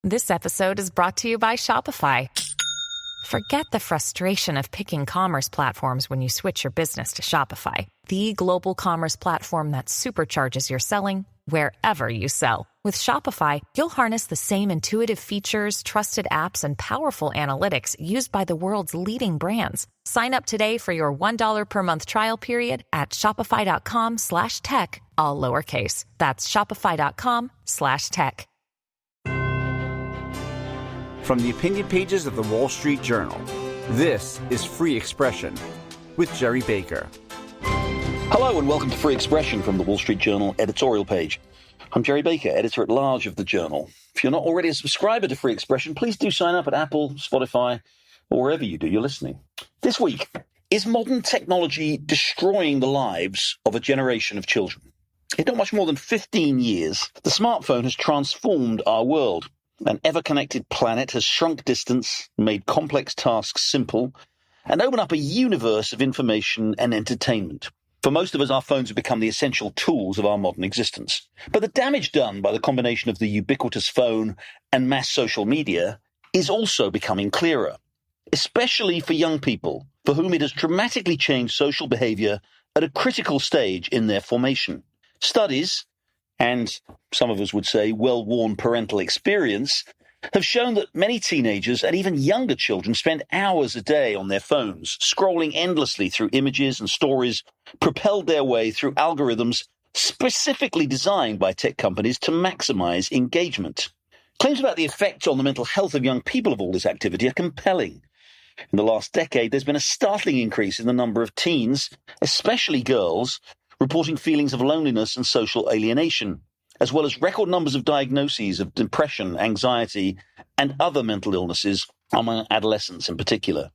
This episode is brought to you by Shopify. Forget the frustration of picking commerce platforms when you switch your business to Shopify, the global commerce platform that supercharges your selling wherever you sell. With Shopify, you'll harness the same intuitive features, trusted apps, and powerful analytics used by the world's leading brands. Sign up today for your $1 per month trial period at shopify.com/tech, all lowercase. That's shopify.com/tech. From the opinion pages of the Wall Street Journal, this is Free Expression with Gerry Baker. Hello and welcome to Free Expression from the Wall Street Journal editorial page. I'm Gerry Baker, editor-at-large of the Journal. If you're not already a subscriber to Free Expression, please do sign up at Apple, Spotify, or wherever you do your listening. This week, is modern technology destroying the lives of a generation of children? In not much more than 15 years, the smartphone has transformed our world. An ever-connected planet has shrunk distance, made complex tasks simple, and opened up a universe of information and entertainment. For most of us, our phones have become the essential tools of our modern existence. But the damage done by the combination of the ubiquitous phone and mass social media is also becoming clearer, especially for young people, for whom it has dramatically changed social behavior at a critical stage in their formation. Studies, and some of us would say well-worn parental experience, have shown that many teenagers and even younger children spend hours a day on their phones, scrolling endlessly through images and stories, propelled their way through algorithms specifically designed by tech companies to maximize engagement. Claims about the effect on the mental health of young people of all this activity are compelling. In the last decade, there's been a startling increase in the number of teens, especially girls, reporting feelings of loneliness and social alienation, as well as record numbers of diagnoses of depression, anxiety, and other mental illnesses among adolescents in particular.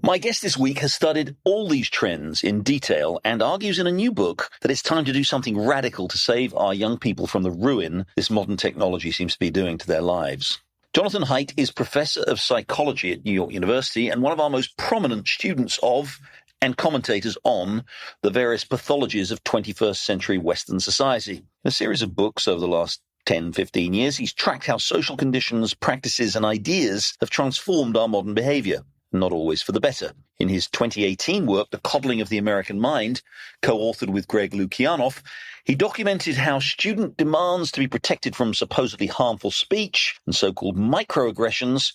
My guest this week has studied all these trends in detail and argues in a new book that it's time to do something radical to save our young people from the ruin this modern technology seems to be doing to their lives. Jonathan Haidt is professor of psychology at New York University and one of our most prominent students of and commentators on the various pathologies of 21st century Western society. In a series of books over the last 10, 15 years, he's tracked how social conditions, practices, and ideas have transformed our modern behavior, not always for the better. In his 2018 work, The Coddling of the American Mind, co-authored with Greg Lukianoff, he documented how student demands to be protected from supposedly harmful speech and so-called microaggressions,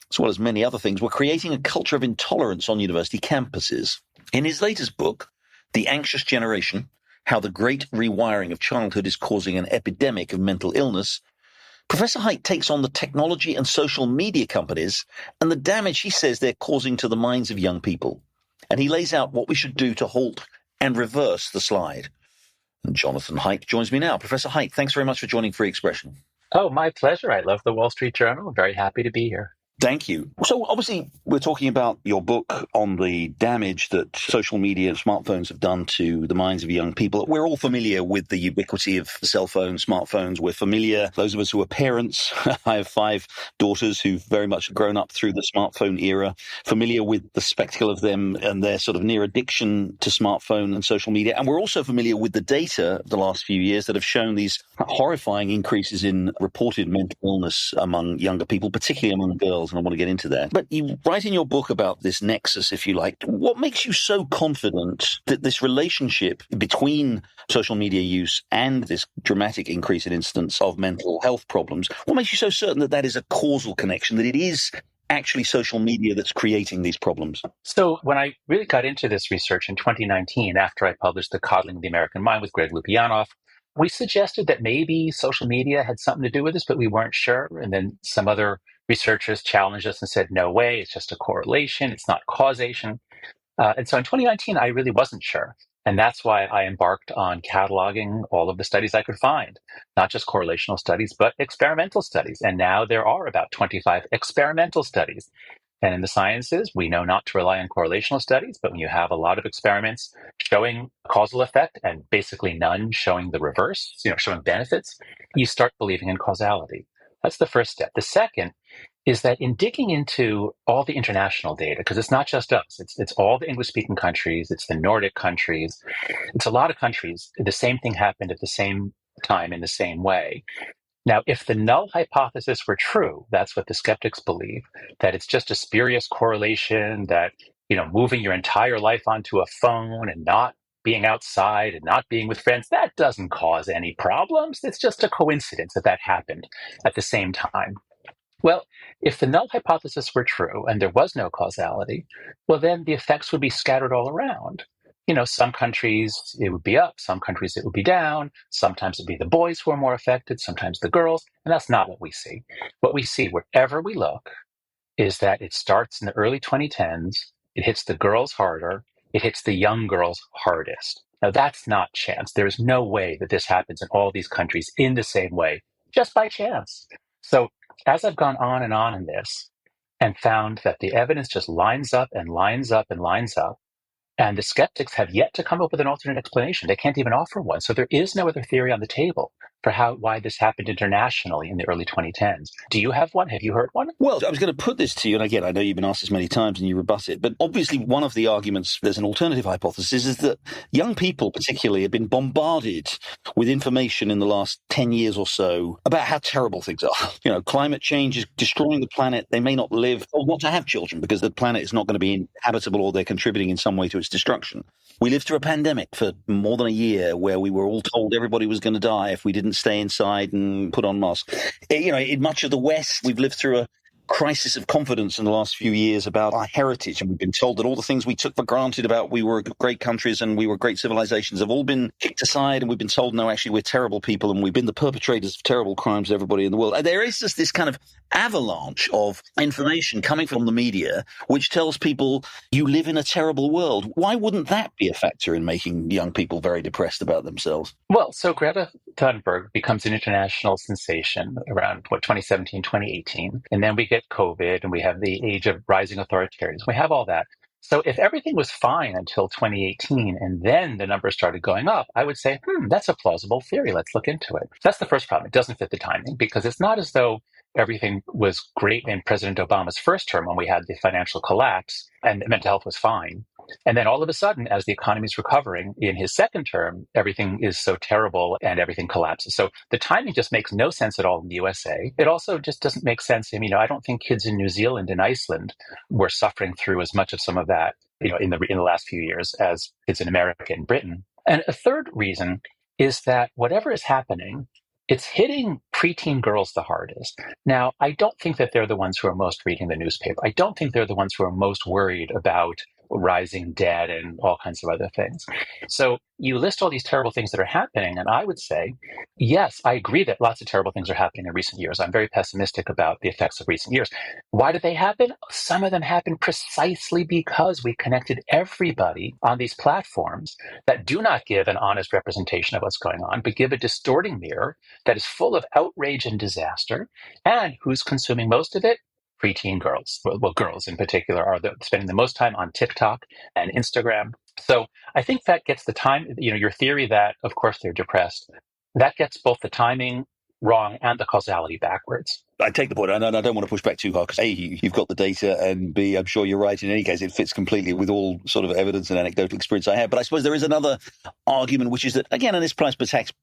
as well as many other things, were creating a culture of intolerance on university campuses. In his latest book, The Anxious Generation, How the Great Rewiring of Childhood is Causing an Epidemic of Mental Illness, Professor Haidt takes on the technology and social media companies and the damage he says they're causing to the minds of young people. And he lays out what we should do to halt and reverse the slide. And Jonathan Haidt joins me now. Professor Haidt, thanks very much for joining Free Expression. Oh, my pleasure. I love the Wall Street Journal. I'm very happy to be here. Thank you. So obviously, we're talking about your book on the damage that social media and smartphones have done to the minds of young people. We're all familiar with the ubiquity of cell phones, smartphones. We're familiar, those of us who are parents, I have 5 daughters who've very much grown up through the smartphone era, familiar with the spectacle of them and their sort of near addiction to smartphone and social media. And we're also familiar with the data of the last few years that have shown these horrifying increases in reported mental illness among younger people, particularly among girls. And I want to get into that. But you write in your book about this nexus, if you like. What makes you so confident that this relationship between social media use and this dramatic increase in incidence of mental health problems, what makes you so certain that that is a causal connection, that it is actually social media that's creating these problems? So when I really got into this research in 2019, after I published The Coddling of the American Mind with Greg Lukianoff, we suggested that maybe social media had something to do with this, but we weren't sure. And then some other researchers challenged us and said, no way, it's just a correlation, it's not causation. And so in 2019, I really wasn't sure. And that's why I embarked on cataloging all of the studies I could find, not just correlational studies, but experimental studies. And now there are about 25 experimental studies. And in the sciences, we know not to rely on correlational studies, but when you have a lot of experiments showing causal effect and basically none showing the reverse, showing benefits, you start believing in causality. That's the first step. The second is that in digging into all the international data, because it's not just us, it's all the English-speaking countries, it's the Nordic countries, it's a lot of countries, the same thing happened at the same time in the same way. Now, if the null hypothesis were true, that's what the skeptics believe, that it's just a spurious correlation, that, moving your entire life onto a phone and not being outside and not being with friends, that doesn't cause any problems. It's just a coincidence that that happened at the same time. Well, if the null hypothesis were true and there was no causality, well, then the effects would be scattered all around. Some countries it would be up, some countries it would be down. Sometimes it'd be the boys who are more affected, sometimes the girls. And that's not what we see. What we see wherever we look is that it starts in the early 2010s. It hits the girls harder. It hits the young girls hardest. Now, that's not chance. There is no way that this happens in all these countries in the same way, just by chance. So as I've gone on in this and found that the evidence just lines up and lines up and lines up, and the skeptics have yet to come up with an alternate explanation. They can't even offer one. So there is no other theory on the table for why this happened internationally in the early 2010s. Do you have one? Have you heard one? Well, I was going to put this to you, and again, I know you've been asked this many times and you rebut it, but obviously one of the arguments, there's an alternative hypothesis, is that young people particularly have been bombarded with information in the last 10 years or so about how terrible things are. Climate change is destroying the planet. They may not live or not to have children because the planet is not going to be inhabitable, or they're contributing in some way to its destruction. We lived through a pandemic for more than a year where we were all told everybody was going to die if we didn't stay inside and put on masks. In much of the West, we've lived through a crisis of confidence in the last few years about our heritage, and we've been told that all the things we took for granted about we were great countries and we were great civilizations have all been kicked aside, and we've been told, no, actually, we're terrible people and we've been the perpetrators of terrible crimes to everybody in the world. And there is just this kind of avalanche of information coming from the media which tells people you live in a terrible world. Why wouldn't that be a factor in making young people very depressed about themselves? Well, so Greta Thunberg becomes an international sensation around 2017, 2018, and then we get COVID and we have the age of rising authoritarianism. We have all that. So if everything was fine until 2018 and then the numbers started going up, I would say, that's a plausible theory. Let's look into it. That's the first problem. It doesn't fit the timing, because it's not as though everything was great in President Obama's first term when we had the financial collapse and mental health was fine. And then all of a sudden, as the economy is recovering in his second term, everything is so terrible and everything collapses. So the timing just makes no sense at all in the USA. It also just doesn't make sense. I don't think kids in New Zealand and Iceland were suffering through as much of some of that, in the last few years as kids in America and Britain. And a third reason is that whatever is happening, it's hitting preteen girls the hardest. Now, I don't think that they're the ones who are most reading the newspaper. I don't think they're the ones who are most worried about rising debt and all kinds of other things. So you list all these terrible things that are happening, and I would say, yes, I agree that lots of terrible things are happening in recent years. I'm very pessimistic about the effects of recent years. Why did they happen? Some of them happened precisely because we connected everybody on these platforms that do not give an honest representation of what's going on, but give a distorting mirror that is full of outrage and disaster. And who's consuming most of it? Preteen girls. Well, girls in particular are spending the most time on TikTok and Instagram. So I think that gets the time, your theory that, of course, they're depressed, that gets both the timing wrong and the causality backwards. I take the point, and I don't want to push back too hard, because A, you've got the data, and B, I'm sure you're right. In any case, it fits completely with all sort of evidence and anecdotal experience I have. But I suppose there is another argument, which is that, again, and this applies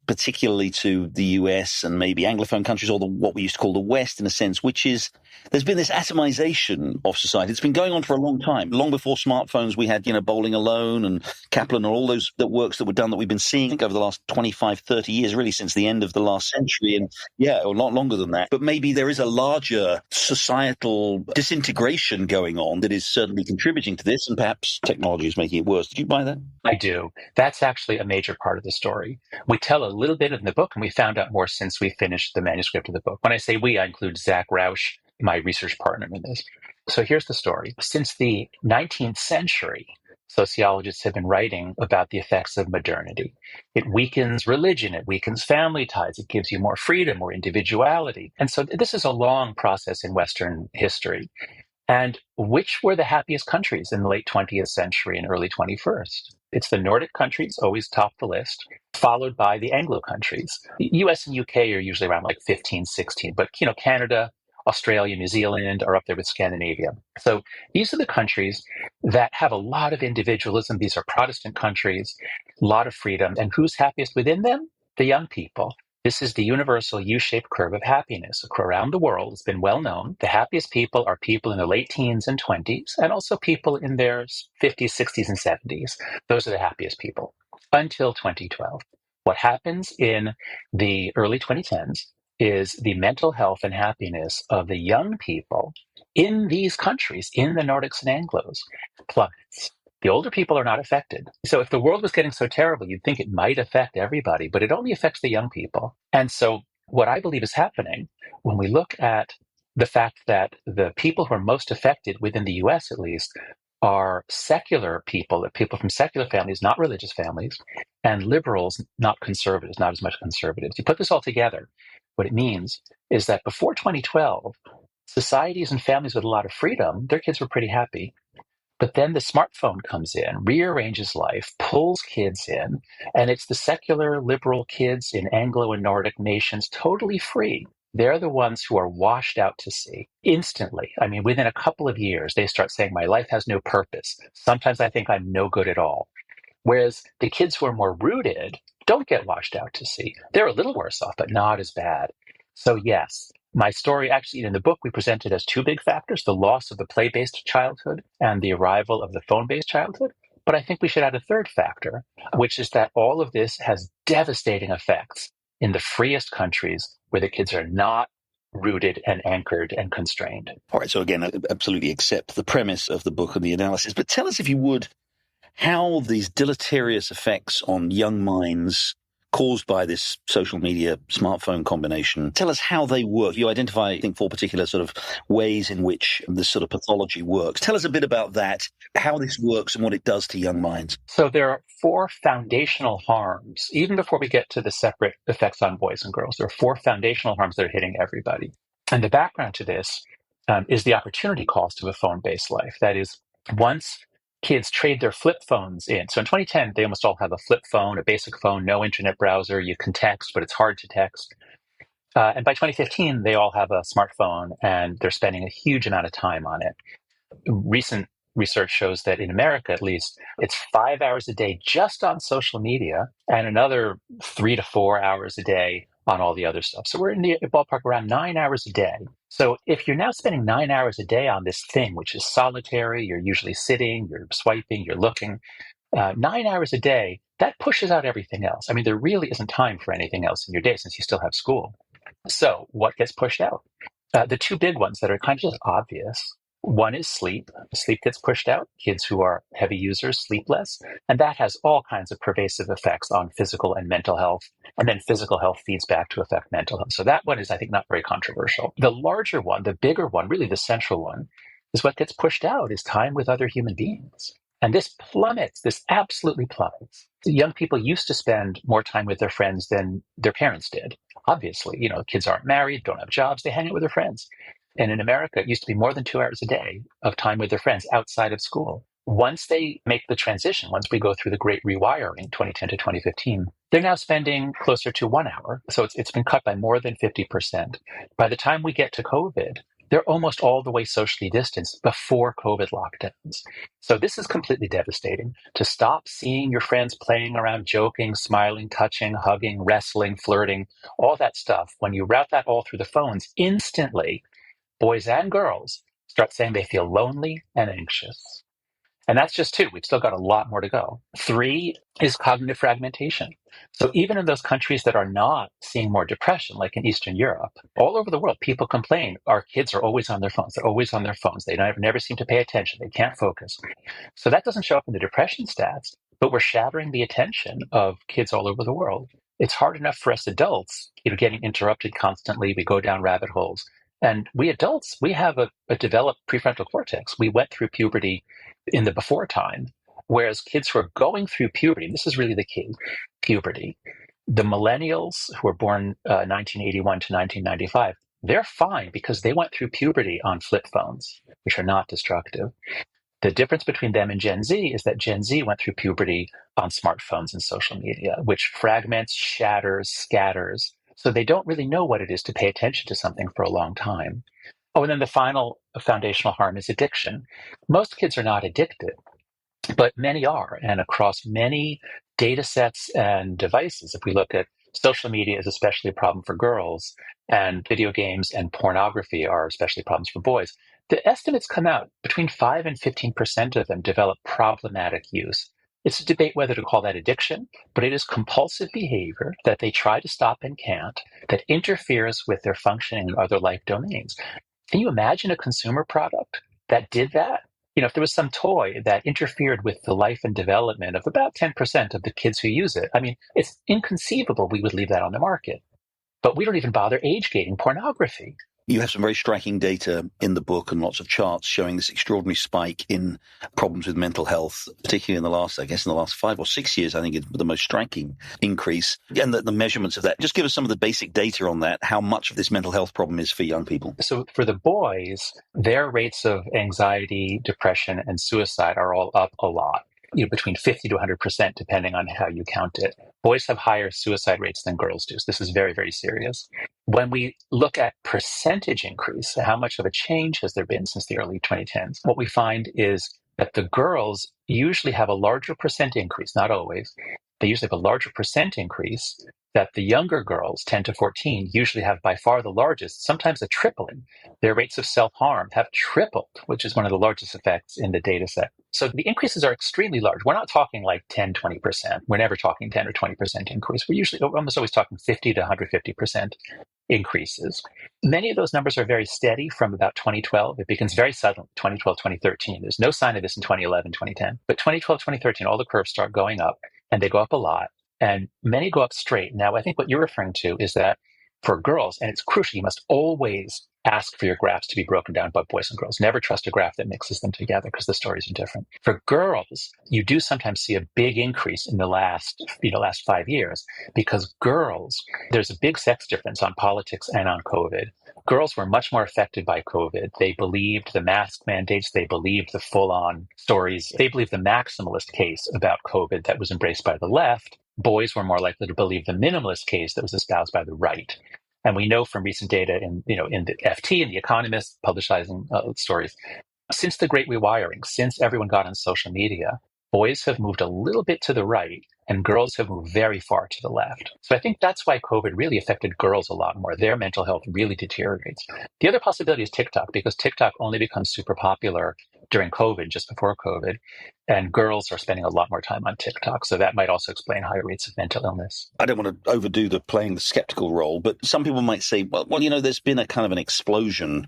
particularly to the US and maybe Anglophone countries, or what we used to call the West in a sense, which is there's been this atomization of society. It's been going on for a long time. Long before smartphones, we had, Bowling Alone and Kaplan and all those works that were done that we've been seeing, I think, over the last 25, 30 years, really since the end of the last century, and a lot longer than that. But maybe there is a larger societal disintegration going on that is certainly contributing to this, and perhaps technology is making it worse. Did you buy that? I do. That's actually a major part of the story. We tell a little bit in the book, and we found out more since we finished the manuscript of the book. When I say we, I include Zach Rausch, my research partner in this. So here's the story. Since the 19th century, sociologists have been writing about the effects of modernity. It weakens religion, it weakens family ties, it gives you more freedom, more individuality. And so this is a long process in Western history. And which were the happiest countries in the late 20th century and early 21st? It's the Nordic countries, always top the list, followed by the Anglo countries. The US and UK are usually around like 15, 16, but Canada, Australia, New Zealand are up there with Scandinavia. So these are the countries that have a lot of individualism. These are Protestant countries, a lot of freedom. And who's happiest within them? The young people. This is the universal U-shaped curve of happiness. Around the world, it's been well known. The happiest people are people in their late teens and 20s, and also people in their 50s, 60s, and 70s. Those are the happiest people until 2012. What happens in the early 2010s is the mental health and happiness of the young people in these countries, in the Nordics and Anglos, plummets. The older people are not affected. So if the world was getting so terrible, you'd think it might affect everybody, but it only affects the young people. And so what I believe is happening when we look at the fact that the people who are most affected within the US, at least, are secular people, people from secular families, not religious families, and liberals, not conservatives, not as much conservatives. You put this all together, what it means is that before 2012, societies and families with a lot of freedom, their kids were pretty happy. But then the smartphone comes in, rearranges life, pulls kids in, and it's the secular liberal kids in Anglo and Nordic nations totally free. They're the ones who are washed out to sea instantly. I mean, within a couple of years, they start saying, my life has no purpose. Sometimes I think I'm no good at all. Whereas the kids who are more rooted don't get washed out to sea. They're a little worse off, but not as bad. So yes, my story actually in the book, we present it as two big factors, the loss of the play-based childhood and the arrival of the phone-based childhood. But I think we should add a third factor, which is that all of this has devastating effects in the freest countries where the kids are not rooted and anchored and constrained. All right, so again, I absolutely accept the premise of the book and the analysis, but tell us, if you would, how these deleterious effects on young minds caused by this social media smartphone combination, tell us how they work. You identify, I think, 4 particular sort of ways in which this sort of pathology works. Tell us a bit about that, how this works and what it does to young minds. So there are 4 foundational harms. Even before we get to the separate effects on boys and girls, there are 4 foundational harms that are hitting everybody. And the background to this is the opportunity cost of a phone-based life. That is, once kids trade their flip phones in. So in 2010, they almost all have a flip phone, a basic phone, no internet browser. You can text, but it's hard to text. And by 2015, they all have a smartphone, and they're spending a huge amount of time on it. Recent research shows that in America, at least, it's 5 hours a day just on social media and another 3 to 4 hours a day on all the other stuff. So we're in the ballpark around 9 hours a day. So if you're now spending 9 hours a day on this thing, which is solitary, you're usually sitting, you're swiping, you're looking, 9 hours a day, that pushes out everything else. I mean, there really isn't time for anything else in your day since you still have school. So what gets pushed out? The 2 big ones that are kind of just obvious. One is sleep. Sleep gets pushed out. Kids who are heavy users sleep less. And that has all kinds of pervasive effects on physical and mental health. And then physical health feeds back to affect mental health. So that one is, I think, not very controversial. The larger one, the bigger one, really the central one, is what gets pushed out is time with other human beings. And this plummets, this absolutely plummets. Young people used to spend more time with their friends than their parents did. Obviously, kids aren't married, don't have jobs, they hang out with their friends. And in America, it used to be more than 2 hours a day of time with their friends outside of school. Once they make the transition, once we go through the great rewiring, 2010 to 2015, they're now spending closer to 1 hour. So it's been cut by more than 50%. By the time we get to COVID, they're almost all the way socially distanced before COVID lockdowns. So this is completely devastating. To stop seeing your friends playing around, joking, smiling, touching, hugging, wrestling, flirting, all that stuff, when you route that all through the phones, instantly, boys and girls start saying they feel lonely and anxious. And that's just 2. We've still got a lot more to go. 3 is cognitive fragmentation. So even in those countries that are not seeing more depression, like in Eastern Europe, all over the world, people complain our kids are always on their phones. They're always on their phones. They never seem to pay attention. They can't focus. So that doesn't show up in the depression stats, but we're shattering the attention of kids all over the world. It's hard enough for us adults, getting interrupted constantly. We go down rabbit holes. And we adults, we have a developed prefrontal cortex. We went through puberty in the before time, whereas kids who are going through puberty, and this is really the key, puberty, the millennials who were born 1981 to 1995, they're fine because they went through puberty on flip phones, which are not destructive. The difference between them and Gen Z is that Gen Z went through puberty on smartphones and social media, which fragments, shatters, scatters. So they don't really know what it is to pay attention to something for a long time. Oh, and then the final foundational harm is addiction. Most kids are not addicted, but many are. And across many data sets and devices, if we look at Social media is especially a problem for girls, and video games and pornography are especially problems for boys. The estimates come out between 5 and 15% of them develop problematic use. It's a debate whether to call that addiction, but it is compulsive behavior that they try to stop and can't, that interferes with their functioning in other life domains. Can you imagine a consumer product that did that? If there was some toy that interfered with the life and development of about 10% of the kids who use it, I mean, it's inconceivable we would leave that on the market. But we don't even bother age gating pornography. You have some very striking data in the book and lots of charts showing this extraordinary spike in problems with mental health, particularly in the last 5 or 6 years, I think it's the most striking increase. And the measurements of that. Just give us some of the basic data on that, how much of this mental health problem is for young people. So for the boys, their rates of anxiety, depression, and suicide are all up a lot. Between 50 to 100%, depending on how you count it. Boys have higher suicide rates than girls do. So this is very, very serious. When we look at percentage increase, how much of a change has there been since the early 2010s? What we find is that the girls usually have a larger percent increase, not always. They usually have a larger percent increase that the younger girls, 10 to 14, usually have by far the largest, sometimes a tripling. Their rates of self-harm have tripled, which is one of the largest effects in the data set. So the increases are extremely large. We're not talking like 10, 20%. We're never talking 10 or 20% increase. We're almost always talking 50 to 150% increases. Many of those numbers are very steady from about 2012. It begins very suddenly, 2012, 2013. There's no sign of this in 2011, 2010. But 2012, 2013, all the curves start going up, and they go up a lot. And many go up straight. Now, I think what you're referring to is that for girls, and it's crucial, you must always ask for your graphs to be broken down by boys and girls. Never trust a graph that mixes them together because the stories are different. For girls, you do sometimes see a big increase in the last 5 years because girls, there's a big sex difference on politics and on COVID. Girls were much more affected by COVID. They believed the mask mandates. They believed the full-on stories. They believed the maximalist case about COVID that was embraced by the left. Boys were more likely to believe the minimalist case that was espoused by the right. And we know from recent data in the FT and the Economist publicizing stories, since the Great Rewiring, since everyone got on social media, boys have moved a little bit to the right and girls have moved very far to the left. So I think that's why COVID really affected girls a lot more. Their mental health really deteriorates. The other possibility is TikTok, because TikTok only becomes super popular during COVID, just before COVID, and girls are spending a lot more time on TikTok. So that might also explain higher rates of mental illness. I don't want to overdo playing the skeptical role, but some people might say, well, there's been a kind of an explosion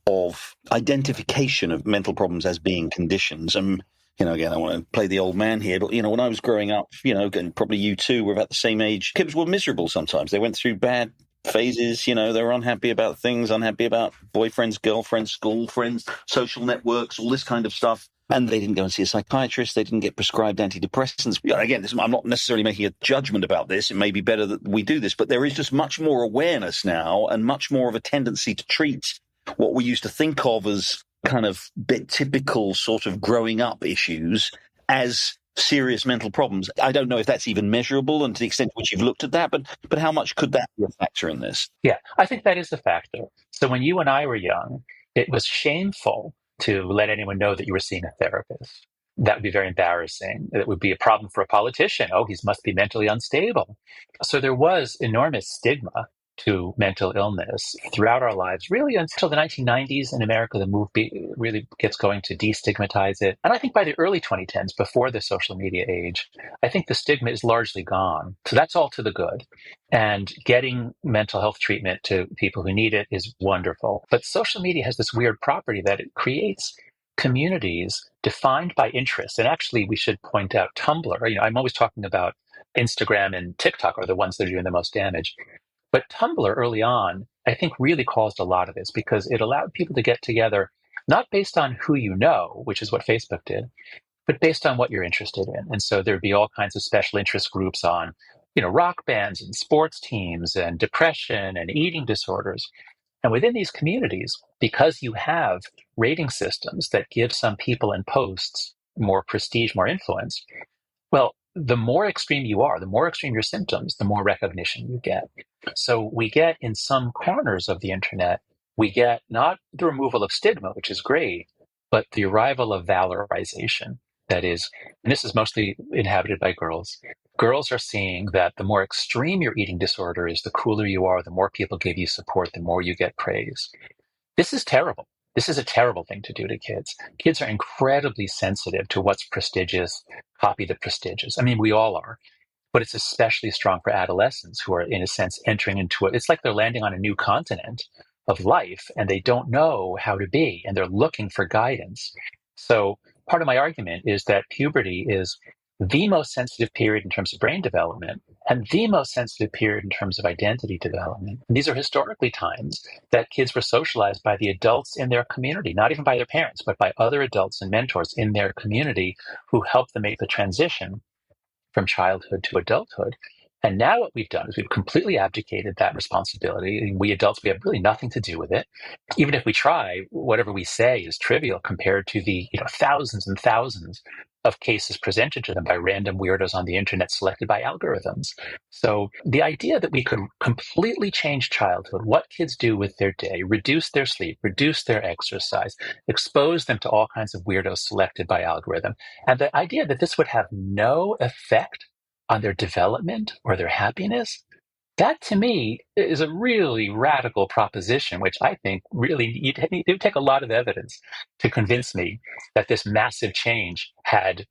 of identification of mental problems as being conditions. And again, I want to play the old man here, but, when I was growing up, and probably you too were about the same age, kids were miserable sometimes. They went through bad phases, they were unhappy about things, unhappy about boyfriends, girlfriends, school friends, social networks, all this kind of stuff. And they didn't go and see a psychiatrist. They didn't get prescribed antidepressants. Again, I'm not necessarily making a judgment about this. It may be better that we do this, but there is just much more awareness now and much more of a tendency to treat what we used to think of as kind of bit typical sort of growing up issues as serious mental problems. I don't know if that's even measurable and to the extent to which you've looked at that, but how much could that be a factor in this? Yeah, I think that is a factor. So when you and I were young, it was shameful to let anyone know that you were seeing a therapist. That would be very embarrassing. It would be a problem for a politician. Oh, he must be mentally unstable. So there was enormous stigma to mental illness throughout our lives, really until the 1990s in America. The move really gets going to destigmatize it. And I think by the early 2010s, before the social media age, I think the stigma is largely gone. So that's all to the good. And getting mental health treatment to people who need it is wonderful. But social media has this weird property that it creates communities defined by interests. And actually, we should point out Tumblr. I'm always talking about Instagram and TikTok are the ones that are doing the most damage. But Tumblr early on, I think, really caused a lot of this because it allowed people to get together, not based on who you know, which is what Facebook did, but based on what you're interested in. And so there'd be all kinds of special interest groups on, rock bands and sports teams and depression and eating disorders. And within these communities, because you have rating systems that give some people and posts more prestige, more influence, well, the more extreme you are, the more extreme your symptoms, the more recognition you get. So we get in some corners of the internet, we get not the removal of stigma, which is great, but the arrival of valorization. That is, and this is mostly inhabited by girls. girls are seeing that the more extreme your eating disorder is, the cooler you are, the more people give you support, the more you get praise. This is terrible. This is a terrible thing to do to kids. Kids are incredibly sensitive to what's prestigious, copy the prestigious. I mean, we all are. But it's especially strong for adolescents who are, in a sense, entering into it. It's like they're landing on a new continent of life and they don't know how to be and they're looking for guidance. So part of my argument is that puberty is the most sensitive period in terms of brain development and the most sensitive period in terms of identity development. And these are historically times that kids were socialized by the adults in their community, not even by their parents, but by other adults and mentors in their community who helped them make the transition from childhood to adulthood. And now what we've done is we've completely abdicated that responsibility. We adults, we have really nothing to do with it. Even if we try, whatever we say is trivial compared to the thousands and thousands of cases presented to them by random weirdos on the internet selected by algorithms. So the idea that we could completely change childhood, what kids do with their day, reduce their sleep, reduce their exercise, expose them to all kinds of weirdos selected by algorithm, and the idea that this would have no effect on their development or their happiness, that to me is a really radical proposition, which I think really it would take a lot of evidence to convince me that this massive change had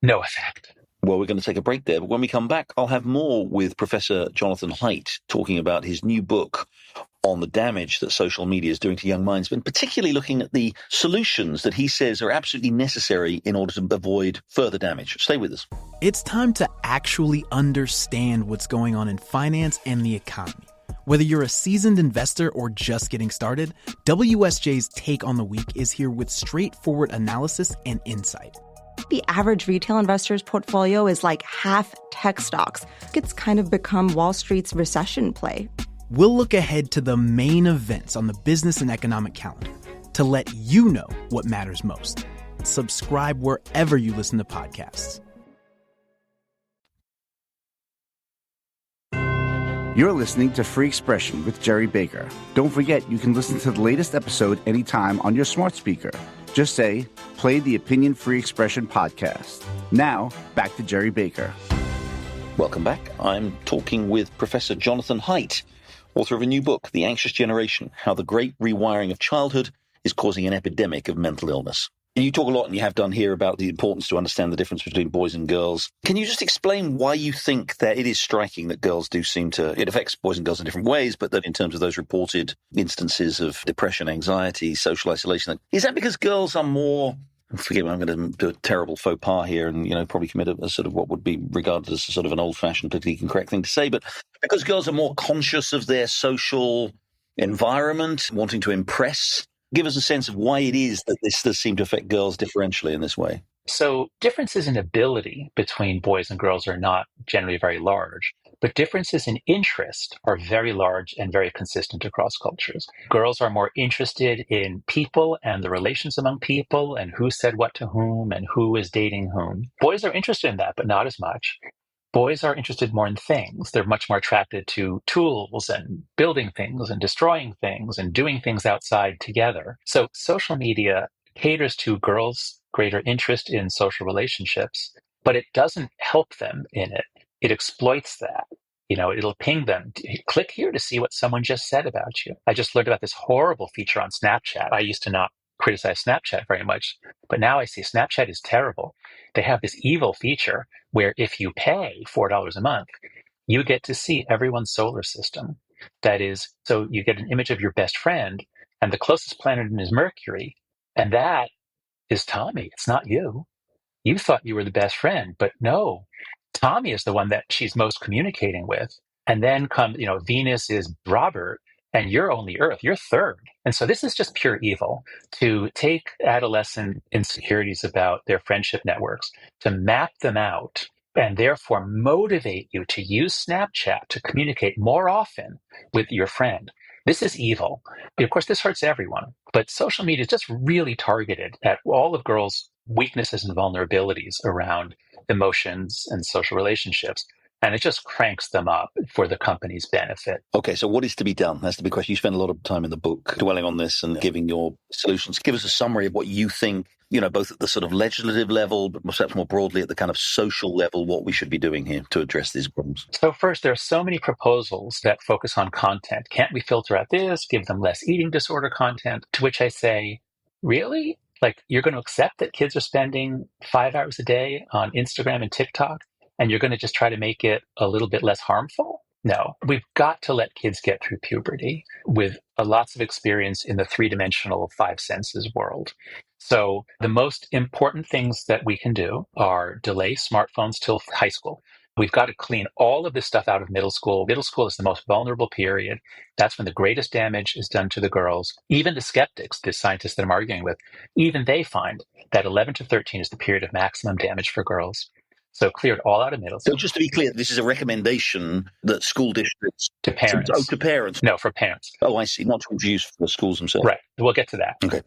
no effect. Well, we're going to take a break there, but when we come back, I'll have more with Professor Jonathan Haidt talking about his new book on the damage that social media is doing to young minds, but particularly looking at the solutions that he says are absolutely necessary in order to avoid further damage. Stay with us. It's time to actually understand what's going on in finance and the economy. Whether you're a seasoned investor or just getting started, WSJ's Take on the Week is here with straightforward analysis and insight. The average retail investor's portfolio is like half tech stocks. It's kind of become Wall Street's recession play. We'll look ahead to the main events on the business and economic calendar to let you know what matters most. Subscribe wherever you listen to podcasts. You're listening to Free Expression with Gerry Baker. Don't forget, you can listen to the latest episode anytime on your smart speaker. Just say, play the Opinion Free Expression podcast. Now, back to Gerry Baker. Welcome back. I'm talking with Professor Jonathan Haidt, author of a new book, The Anxious Generation, How the Great Rewiring of Childhood is Causing an Epidemic of Mental Illness. And you talk a lot, and you have done here, about the importance to understand the difference between boys and girls. Can you just explain why you think that it is striking that girls do seem to, it affects boys and girls in different ways, but that in terms of those reported instances of depression, anxiety, social isolation, is that because girls are more, forgive me, I'm going to do a terrible faux pas here and, probably commit a sort of what would be regarded as sort of an old-fashioned, politically incorrect thing to say, but because girls are more conscious of their social environment, wanting to impress? Give us a sense of why it is that this does seem to affect girls differentially in this way. So differences in ability between boys and girls are not generally very large, but differences in interest are very large and very consistent across cultures. Girls are more interested in people and the relations among people and who said what to whom and who is dating whom. Boys are interested in that, but not as much. Boys are interested more in things. They're much more attracted to tools and building things and destroying things and doing things outside together. So social media caters to girls' greater interest in social relationships, but it doesn't help them in it. It exploits that. It'll ping them. Click here to see what someone just said about you. I just learned about this horrible feature on Snapchat. I used to not criticize Snapchat very much, but now I see Snapchat is terrible. They have this evil feature where if you pay $4 a month, you get to see everyone's solar system. That is, so you get an image of your best friend, and the closest planet is Mercury, and that is Tommy. It's not you. You thought you were the best friend, but no, Tommy is the one that she's most communicating with. And then comes, Venus is Robert, and you're only Earth. You're third. And so this is just pure evil, to take adolescent insecurities about their friendship networks, to map them out, and therefore motivate you to use Snapchat to communicate more often with your friend. This is evil. Of course, this hurts everyone, but social media is just really targeted at all of girls' weaknesses and vulnerabilities around emotions and social relationships. And it just cranks them up for the company's benefit. Okay, so what is to be done? That's the big question. You spend a lot of time in the book dwelling on this and giving your solutions. Give us a summary of what you think, both at the sort of legislative level, but perhaps more broadly at the kind of social level, what we should be doing here to address these problems. So first, there are so many proposals that focus on content. Can't we filter out this, give them less eating disorder content? To which I say, really? Like, you're going to accept that kids are spending 5 hours a day on Instagram and TikTok, and you're going to just try to make it a little bit less harmful? No, we've got to let kids get through puberty with lots of experience in the three-dimensional five senses world. So the most important things that we can do are delay smartphones till high school. We've got to clean all of this stuff out of middle school. Middle school is the most vulnerable period. That's when the greatest damage is done to the girls. Even the skeptics, the scientists that I'm arguing with, even they find that 11 to 13 is the period of maximum damage for girls. So clear it all out of middle school. So just to be clear, this is a recommendation that school districts... To parents. To parents. No, for parents. Oh, I see. Not to introduce for the schools themselves. Right. We'll get to that. Okay.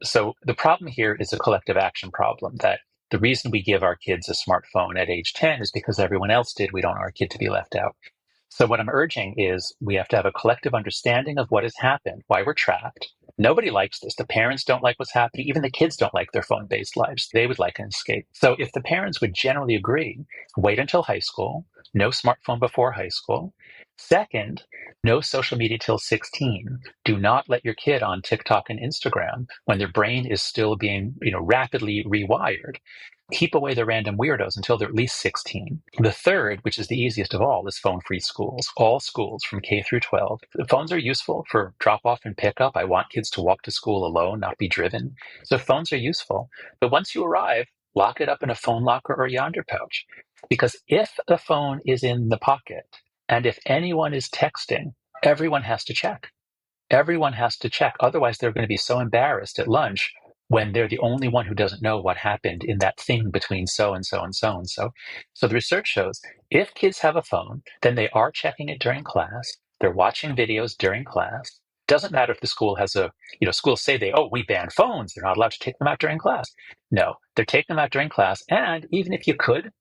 So the problem here is a collective action problem, that the reason we give our kids a smartphone at age 10 is because everyone else did. We don't want our kid to be left out. So what I'm urging is we have to have a collective understanding of what has happened, why we're trapped. Nobody likes this. The parents don't like what's happening. Even the kids don't like their phone-based lives. They would like an escape. So if the parents would generally agree, wait until high school, no smartphone before high school. Second, no social media till 16. Do not let your kid on TikTok and Instagram when their brain is still being, rapidly rewired. Keep away the random weirdos until they're at least 16. The third, which is the easiest of all, is phone-free schools. All schools from K through 12. The phones are useful for drop-off and pick-up. I want kids to walk to school alone, not be driven. So phones are useful. But once you arrive, lock it up in a phone locker or yonder pouch. Because if the phone is in the pocket, and if anyone is texting, everyone has to check. Everyone has to check. Otherwise, they're going to be so embarrassed at lunch when they're the only one who doesn't know what happened in that thing between so-and-so and so-and-so. So the research shows if kids have a phone, then they are checking it during class. They're watching videos during class. Doesn't matter if the school has schools say we ban phones. They're not allowed to take them out during class. No, they're taking them out during class. And even if you could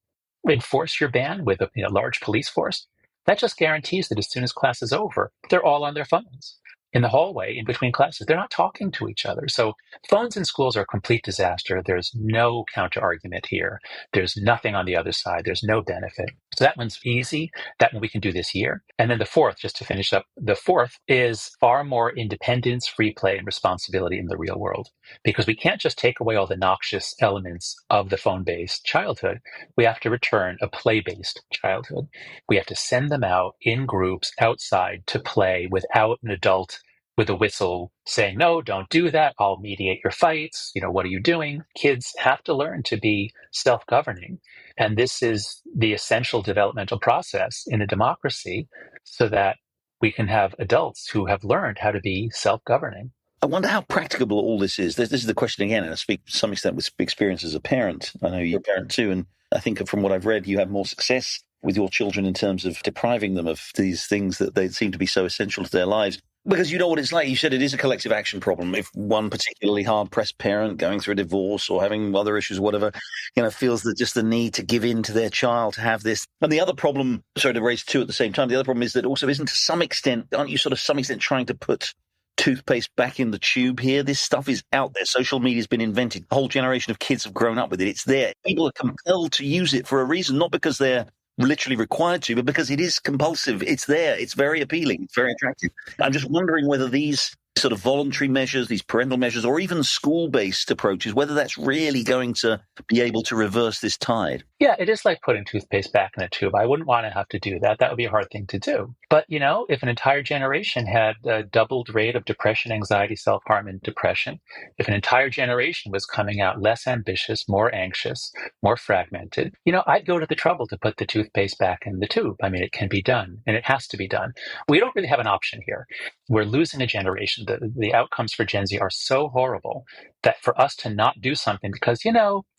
enforce your ban with a large police force, that just guarantees that as soon as class is over, they're all on their phones. In the hallway, in between classes, they're not talking to each other. So phones in schools are a complete disaster. There's no counter-argument here. There's nothing on the other side. There's no benefit. So that one's easy. That one we can do this year. And then the fourth, just to finish up, the fourth is far more independence, free play, and responsibility in the real world. Because we can't just take away all the noxious elements of the phone-based childhood. We have to return a play-based childhood. We have to send them out in groups outside to play without an adult with a whistle saying, no, don't do that. I'll mediate your fights. What are you doing? Kids have to learn to be self-governing. And this is the essential developmental process in a democracy so that we can have adults who have learned how to be self-governing. I wonder how practicable all this is. This is the question again, and I speak to some extent with experience as a parent. I know you're a parent too, and I think from what I've read, you have more success with your children in terms of depriving them of these things that they seem to be so essential to their lives. Because you know what it's like. You said it is a collective action problem. If one particularly hard-pressed parent going through a divorce or having other issues, whatever, feels that just the need to give in to their child to have this. And the other problem, sorry to raise two at the same time, the other problem is that also isn't to some extent, aren't you sort of some extent trying to put toothpaste back in the tube here? This stuff is out there. Social media's been invented. A whole generation of kids have grown up with it. It's there. People are compelled to use it for a reason, not because they're literally required to, but because it is compulsive. It's there. It's very appealing. It's very attractive. I'm just wondering whether these sort of voluntary measures, these parental measures, or even school-based approaches, whether that's really going to be able to reverse this tide. Yeah, it is like putting toothpaste back in a tube. I wouldn't want to have to do that. That would be a hard thing to do. But, if an entire generation had a doubled rate of depression, anxiety, self-harm, and depression, if an entire generation was coming out less ambitious, more anxious, more fragmented, I'd go to the trouble to put the toothpaste back in the tube. I mean, it can be done, and it has to be done. We don't really have an option here. We're losing a generation. The outcomes for Gen Z are so horrible that for us to not do something because,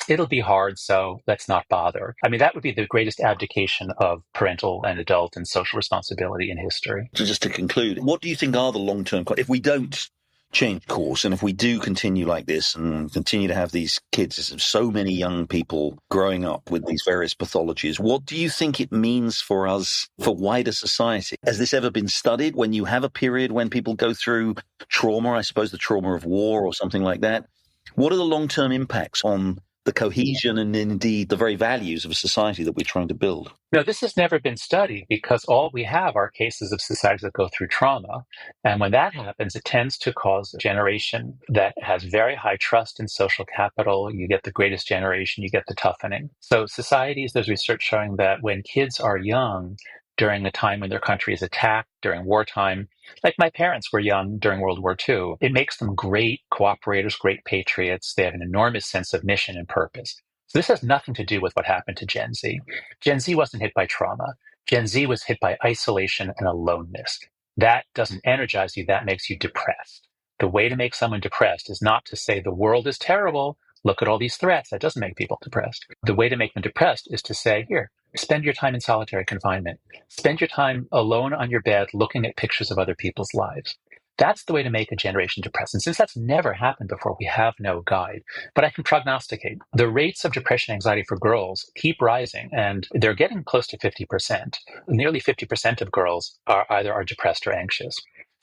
it'll be hard, so let's not bother. I mean, that would be the greatest abdication of parental and adult and social responsibility in history. So just to conclude, what do you think are the long-term, if we don't change course, and if we do continue like this and continue to have these kids, so many young people growing up with these various pathologies, what do you think it means for us, for wider society? Has this ever been studied when you have a period when people go through trauma, I suppose the trauma of war or something like that? What are the long-term impacts on the cohesion and indeed the very values of a society that we're trying to build? No, this has never been studied because all we have are cases of societies that go through trauma. And when that happens, it tends to cause a generation that has very high trust in social capital. You get the greatest generation, you get the toughening. So societies, there's research showing that when kids are young, during a time when their country is attacked, during wartime, like my parents were young during World War II, it makes them great cooperators, great patriots. They have an enormous sense of mission and purpose. So this has nothing to do with what happened to Gen Z. Gen Z wasn't hit by trauma. Gen Z was hit by isolation and aloneness. That doesn't energize you, that makes you depressed. The way to make someone depressed is not to say the world is terrible, look at all these threats. That doesn't make people depressed. The way to make them depressed is to say, here, spend your time in solitary confinement. Spend your time alone on your bed looking at pictures of other people's lives. That's the way to make a generation depressed. And since that's never happened before, we have no guide. But I can prognosticate. The rates of depression and anxiety for girls keep rising, and they're getting close to 50%. Nearly 50% of girls are either depressed or anxious.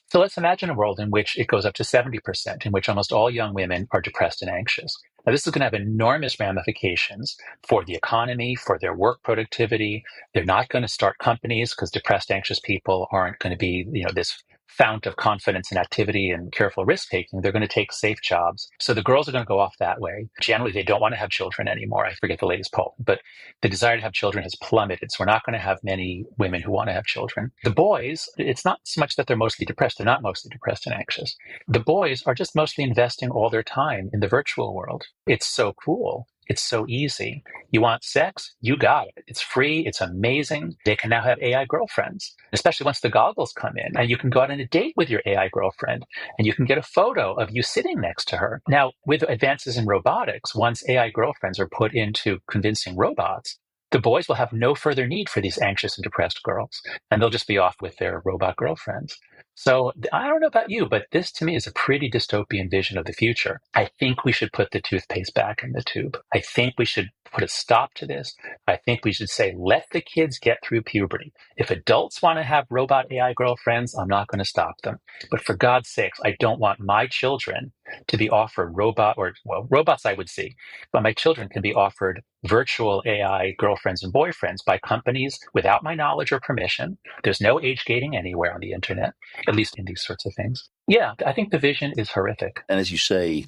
So let's imagine a world in which it goes up to 70%, in which almost all young women are depressed and anxious. Now, this is going to have enormous ramifications for the economy, for their work productivity. They're not going to start companies because depressed, anxious people aren't going to be, this fount of confidence and activity and careful risk-taking. They're going to take safe jobs. So the girls are going to go off that way. Generally, they don't want to have children anymore. I forget the latest poll, but the desire to have children has plummeted. So we're not going to have many women who want to have children. The boys, it's not so much that they're mostly depressed. They're not mostly depressed and anxious. The boys are just mostly investing all their time in the virtual world. It's so cool. It's so easy. You want sex? You got it. It's free. It's amazing. They can now have AI girlfriends, especially once the goggles come in. And you can go out on a date with your AI girlfriend, and you can get a photo of you sitting next to her. Now, with advances in robotics, once AI girlfriends are put into convincing robots, the boys will have no further need for these anxious and depressed girls, and they'll just be off with their robot girlfriends. So I don't know about you, but this to me is a pretty dystopian vision of the future. I think we should put the toothpaste back in the tube. I think we should put a stop to this. I think we should say, let the kids get through puberty. If adults want to have robot AI girlfriends, I'm not going to stop them. But for God's sakes, I don't want my children to be offered robots I would see, but my children can be offered virtual AI girlfriends and boyfriends by companies without my knowledge or permission. There's no age gating anywhere on the internet, at least in these sorts of things. Yeah, I think the vision is horrific. And as you say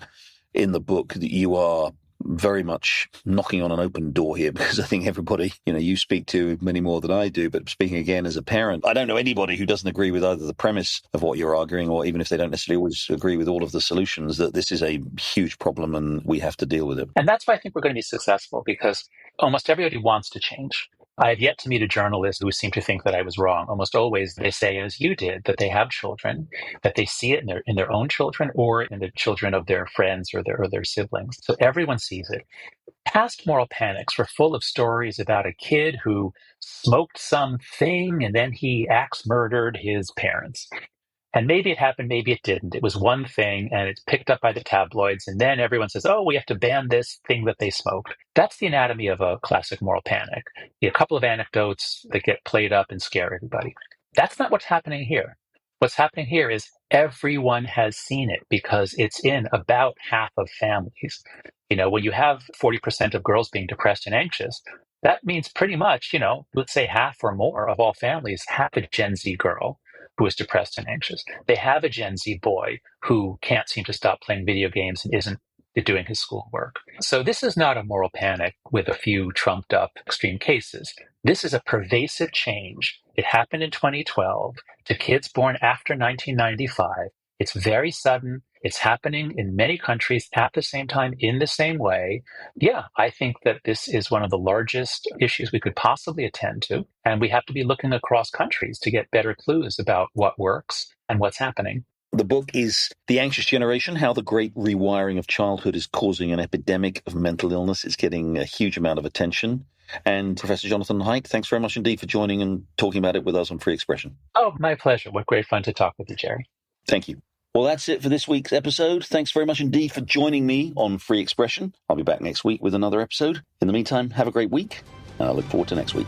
in the book, that you are very much knocking on an open door here, because I think everybody, you speak to many more than I do, but speaking again as a parent, I don't know anybody who doesn't agree with either the premise of what you're arguing, or even if they don't necessarily always agree with all of the solutions, that this is a huge problem and we have to deal with it. And that's why I think we're going to be successful, because almost everybody wants to change. I have yet to meet a journalist who seemed to think that I was wrong. Almost always they say, as you did, that they have children, that they see it in their own children or in the children of their friends or their siblings. So everyone sees it. Past moral panics were full of stories about a kid who smoked something and then he axe murdered his parents. And maybe it happened, maybe it didn't. It was one thing and it's picked up by the tabloids. And then everyone says, oh, we have to ban this thing that they smoked. That's the anatomy of a classic moral panic. A couple of anecdotes that get played up and scare everybody. That's not what's happening here. What's happening here is everyone has seen it because it's in about half of families. When you have 40% of girls being depressed and anxious, that means pretty much, let's say half or more of all families have a Gen Z girl who is depressed and anxious. They have a Gen Z boy who can't seem to stop playing video games and isn't doing his schoolwork. So this is not a moral panic with a few trumped up extreme cases. This is a pervasive change. It happened in 2012 to kids born after 1995. It's very sudden. It's happening in many countries at the same time in the same way. Yeah, I think that this is one of the largest issues we could possibly attend to. And we have to be looking across countries to get better clues about what works and what's happening. The book is The Anxious Generation, How the Great Rewiring of Childhood is Causing an Epidemic of Mental Illness. It's getting a huge amount of attention. And Professor Jonathan Haidt, thanks very much indeed for joining and talking about it with us on Free Expression. Oh, my pleasure. What great fun to talk with you, Gerry. Thank you. Well, that's it for this week's episode. Thanks very much indeed for joining me on Free Expression. I'll be back next week with another episode. In the meantime, have a great week, and I look forward to next week.